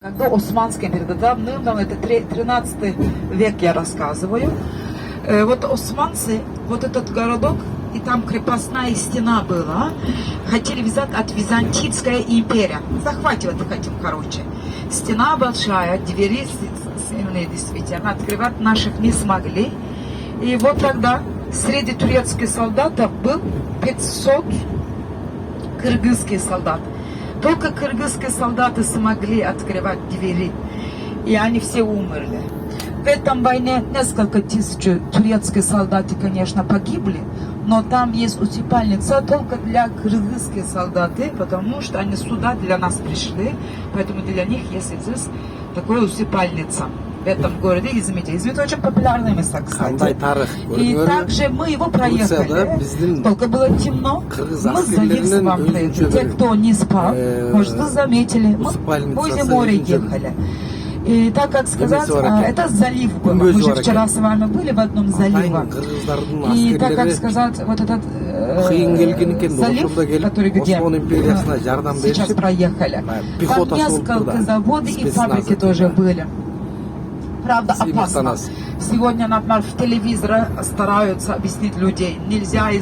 Когда Османский империя, давным-давно, это 13 век я рассказываю, вот османцы, вот этот городок, и там крепостная стена была, хотели взять от Византийской империи, захватывать хотим, короче. Стена большая, двери сильные действительно, открывать наших не смогли. И вот тогда среди турецких солдатов был 500 кыргызских солдат. Только кыргызские солдаты смогли открывать двери, и они все умерли. В этом войне несколько тысяч турецких солдат, конечно, погибли, но там есть усыпальница только для кыргызских солдат, потому что они сюда для нас пришли, поэтому для них есть здесь такая усыпальница. В этом городе Измите. Измит очень популярное место, кстати. И также мы его проехали. Только было темно. Мы залив с вами. Те, кто не спал, может, вы заметили. Мы возле моря ехали. И так как сказать, это залив был. Мы же вчера с вами были в одном заливе. И так как сказать, вот этот залив, который где сейчас проехали, там несколько заводов и фабрики тоже были. Правда, опасно. Сегодня, например, в телевизоре стараются объяснить людей, нельзя